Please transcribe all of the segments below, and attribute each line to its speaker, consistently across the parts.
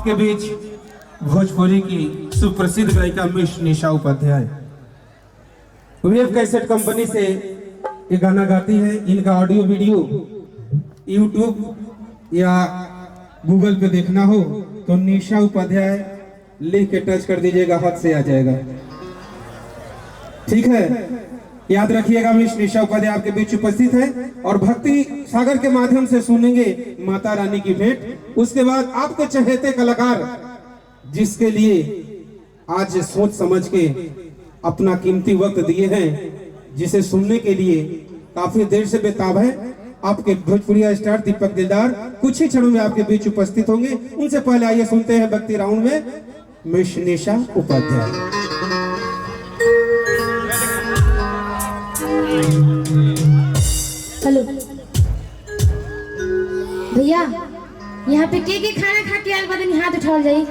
Speaker 1: आपके बीच भोजपुरी की सुप्रसिद्ध गायिका मिस निशा उपाध्याय वेव कैसेट कंपनी से ये गाना गाती है। इनका ऑडियो वीडियो यूट्यूब या गूगल पे देखना हो तो निशा उपाध्याय लिख के टच कर दीजिएगा, हाथ से आ जाएगा। ठीक है, याद रखिएगा मिस निशा उपाध्याय आपके बीच उपस्थित है और भक्ति सागर के माध्यम से सुनेंगे माता रानी की भेंट। उसके बाद आपके चहेते कलाकार जिसके लिए आज सोच समझ के अपना कीमती वक्त दिए हैं, जिसे सुनने के लिए काफी देर से बेताब है, आपके भोजपुरी स्टार दीपक दिलदार कुछ ही क्षणों में आपके बीच उपस्थित होंगे। उनसे पहले आइए सुनते हैं भक्ति राउंड में मिस निशा उपाध्याय।
Speaker 2: हेलो भैया, यहाँ पे के खाना खा के आल बदन हाथ उठाल जाई।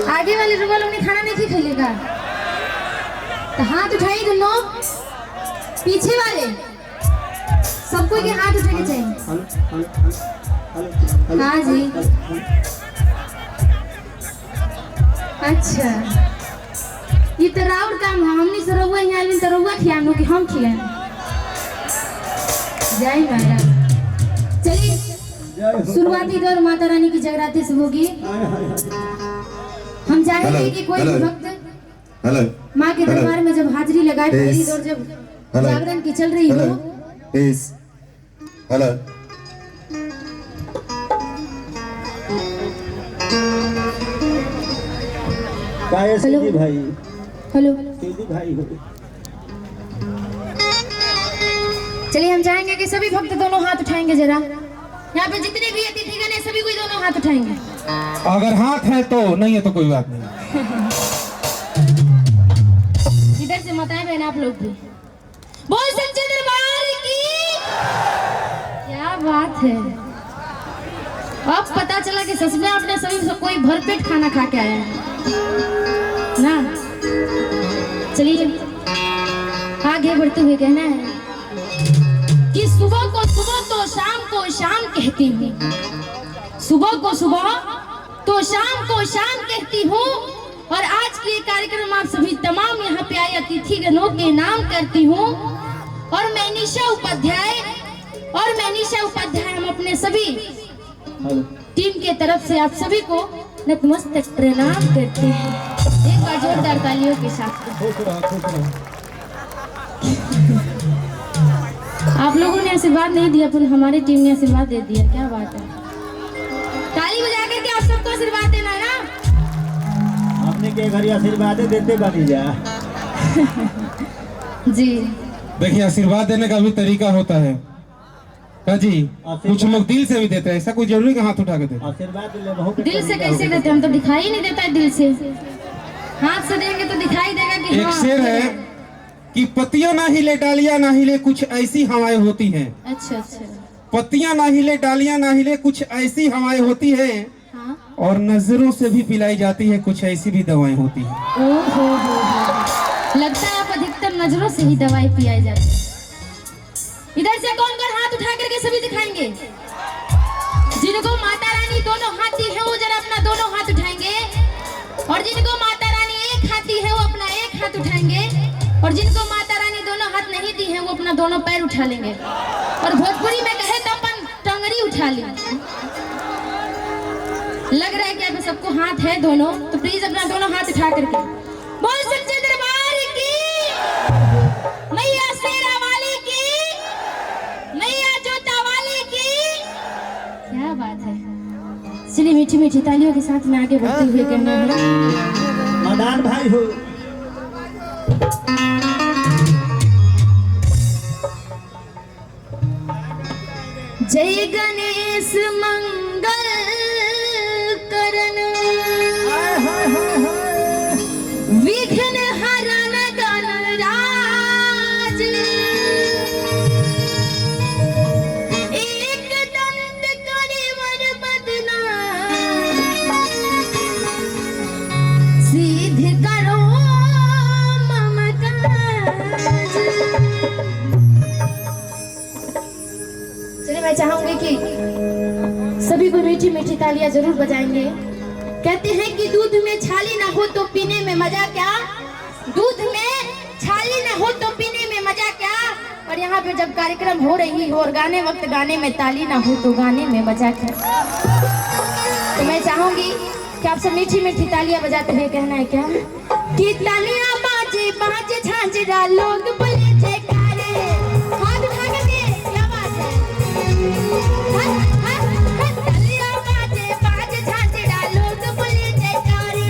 Speaker 2: आगे वाले रुआ लोग ने खाना नहीं खेलेगा तो हाथ उठाई दोनों, पीछे वाले सबको के हाथ उठाने चाहिए। हाँ जी, अच्छा ये तो राउर काम है। हमने से रउआ यहाँ आदमी तो रउआ खियानो कि हम खिलाएं। जय महाराज। चलिए शुरुआती दौर माता रानी की जगराते से होगी। हम चाहेंगे कि कोई भक्त माँ के दरबार में जब हाजिरी लगाए, पहली दौर जब जागरण की चल रही हो।
Speaker 3: हेलो
Speaker 2: हेलो
Speaker 3: भाई,
Speaker 2: हेलो
Speaker 3: भाई
Speaker 2: चलिए हम चाहेंगे कि सभी भक्त दोनों हाथ उठाएंगे। जरा यहाँ पे जितने भी अतिथिगण है सभी कोई दोनों हाथ उठाएंगे।
Speaker 1: अगर हाथ है तो नहीं है तो कोई बात नहीं।
Speaker 2: इधर से मत आए बहन आप लोग भी। बोल सच्चे दरबार की क्या बात है। अब पता चला कि सच में आपने सभी से कोई भरपेट खाना खा के आया है ना। चलिए आगे बढ़ते हुए कहना है कि सुबह को सुबह तो शाम को शाम कहती हूँ, सुबह को सुबह तो शाम को शाम कहती हूँ। और आज के कार्यक्रम आप सभी तमाम यहाँ पे आए अतिथिगणों के नाम करती हूँ। और मैं निशा उपाध्याय हम अपने सभी टीम के तरफ से आप सभी को नतमस्तक प्रणाम करते हैं। एक बार जोरदार तालियों के साथ। आप लोगों ने आशीर्वाद नहीं दिया पर हमारी टीम ने आशीर्वाद दे दिया। क्या बात है, ताली बजा करके आप सबको आशीर्वाद देना है ना।
Speaker 3: आपने के घड़ी आशीर्वाद देते बनी जा।
Speaker 2: जी
Speaker 1: देखिए, आशीर्वाद देने का भी तरीका होता है जी। कुछ लोग दिल से भी देते हैं, ऐसा कोई जरूरी का हाथ उठा के दे।
Speaker 3: आशीर्वाद बहुत
Speaker 2: दिल से कैसे देते, हम तो दिखाई नहीं देता है दिल से। हाथ से देंगे तो दिखाई देगा कि
Speaker 1: एक शेर है कि पत्तियां ना हिले डालियां ना हिले कुछ ऐसी हवाएं होती हैं।
Speaker 2: अच्छा अच्छा,
Speaker 1: पत्तियां ना हिले डालियां ना हिले कुछ ऐसी हवाएं होती हैं।
Speaker 2: हाँ?
Speaker 1: और नजरों से भी पिलाई जाती है, कुछ ऐसी भी दवाएं होती हैं।
Speaker 2: ओहो लगता है आप अधिकतर नजरों से ही दवाई पिलाई जाती है। इधर से कौन कौन हाथ उठा करके सभी दिखाएंगे। जिनको माता रानी दोनों हाथ दी है वो जरा अपना दोनों हाथ उठाएंगे। और जिनको माता रानी एक हाथ दी है वो अपना एक हाथ उठाएंगे। और जिनको माता रानी दोनों हाथ नहीं दी है वो अपना दोनों पैर उठा लेंगे। और भोजपुरी में कहे तो अपन टंगरी उठा लें। लग रहा है कि अगर सबको हाथ है दोनों तो प्लीज अपना दोनों हाथ उठा करके बोल सच्चे दरबार की मैया शेरा वाली की, मैया जोता वाली की। क्या बात है। चलिए मीठी मीठी तालियों के साथ में आगे बढ़ते हुए करना है।
Speaker 3: मदान भाई हो।
Speaker 2: जय गणेश मंगल करण विघ्न हरण गणराज, एक दंत करिवर बदना सिद्ध करो मम काज। चलिए मैं चाहूंगी कि मीठी तालियां जरूर बजाएंगे। कहते हैं कि दूध में छाली ना हो तो पीने में मजा क्या, दूध में छाली ना हो तो पीने में मजा क्या। और यहाँ पे जब कार्यक्रम हो रही हो और गाने वक्त गाने में ताली ना हो तो गाने में मजा क्या। तो मैं चाहूंगी कि आप सब मीठी मीठी तालियां बजाते हुए कहना है क्या कि तालियां बाजे बाजे झांझरा लोग बोले जयकारे। हाथ उठा करके क्या बात है। तालियां बाजे बाजे झांझरा लोग बोले जयकारे।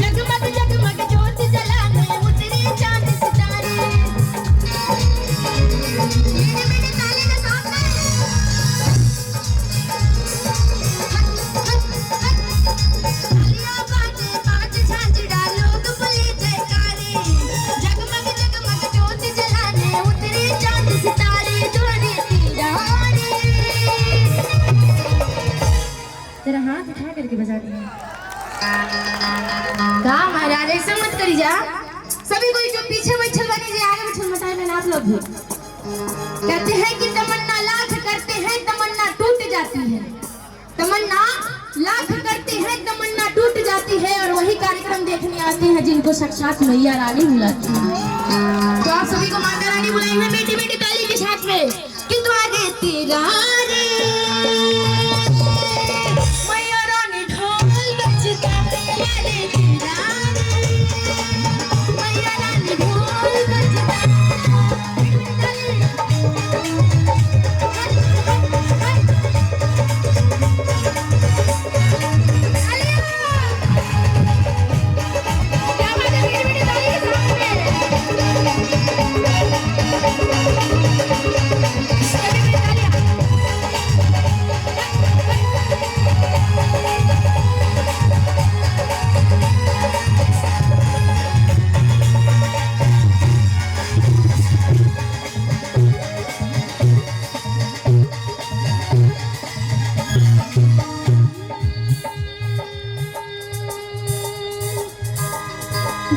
Speaker 2: जगमग जगमग ज्योत जलाने उतरे चांद सितारे। मेरे मेरे ताली का साथ में तेरा हाथ उठा करके बजा दिया। कहा महाराज ऐसा मत करी जा। सभी कोई जो पीछे बैठे बनी जे आगे बैठे बताए मैंने आप लोग भी। कहते हैं कि तमन्ना लाख करते हैं तमन्ना टूट जाती है। तमन्ना लाख करते हैं तमन्ना टूट जाती है। और वही कार्यक्रम देखने आते हैं जिनको साक्षात मैया रानी बुलाती है। तो आप सभी को माता रानी बुलाएंगे मीठी मीठी ताली के साथ में कि द्वारे तेरा रे मैया रानी ढोल बजता रे तेरा रे मैया रानी ढोल बजता।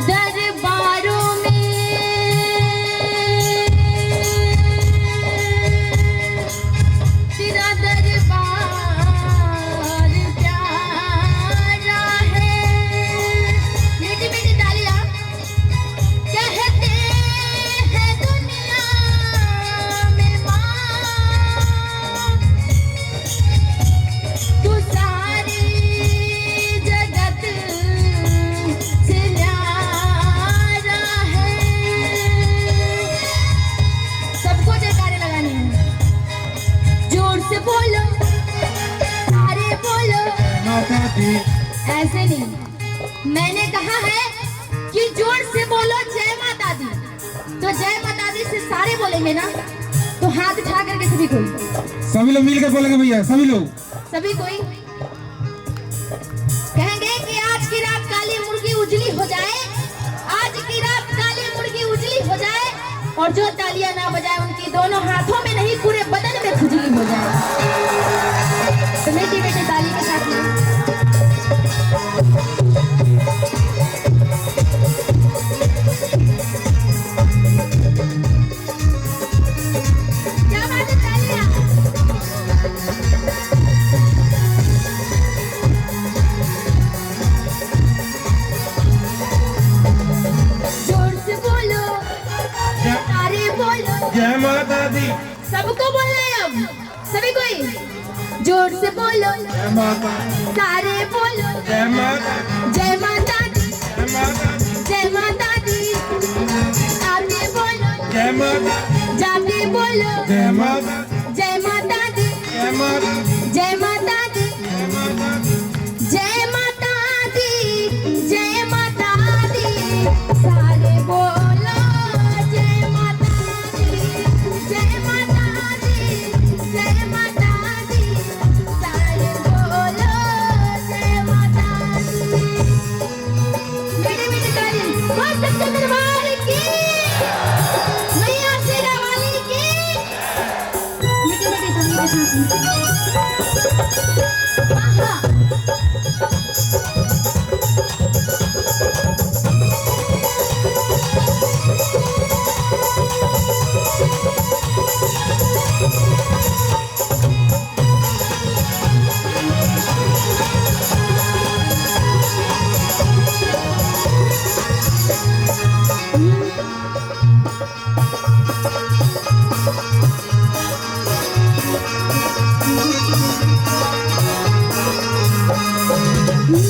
Speaker 2: दरबारों में तेरा दरबार प्यारा है। मीठी मीठी तालियां। कहते हैं दुनिया में माँ तू सारी जगत से बोलो सारे बोलो ऐसे नहीं। मैंने कहा है कि जोर से बोलो जय माता दी। तो जय माता दी से सारे बोलेंगे ना। तो हाथ उठा करके सभी लोग मिलकर बोलेंगे भैया। सभी कोई कहेंगे कि आज की रात काली मुर्गी उजली हो जाए। आज की रात काली मुर्गी उजली हो जाए। और जो तालियां ना बजाए उनकी दोनों हाथों में नहीं पूरे बदन में खुजली हो जाए। तो मीठी मीठी ताली के साथ में क्या बात है तालियां। जोर से बोलो सारे बोलो
Speaker 1: जय माता दी।
Speaker 2: सबको बोलना है अब सभी कोई जोर से बोलो
Speaker 1: जय माता
Speaker 2: सारे बोलो
Speaker 1: जय माता
Speaker 2: जय माता दी
Speaker 1: जय माता
Speaker 2: जय माता दी। आगे बोलो
Speaker 1: जय माता
Speaker 2: जाके बोलो
Speaker 1: जय माता
Speaker 2: जय माता दी
Speaker 1: जय माता
Speaker 2: जय माता दी
Speaker 1: जय माता
Speaker 2: जय माता दी जय माता दी। सारे बोलो जय माता दी जय माता दी जय माता दी। सारे बोलो जय माता दी। मीठी मीठी ताली। बोल सच्चे दरबार की मैया शेरा वाली की। मीठी मीठी ताली के साथ में।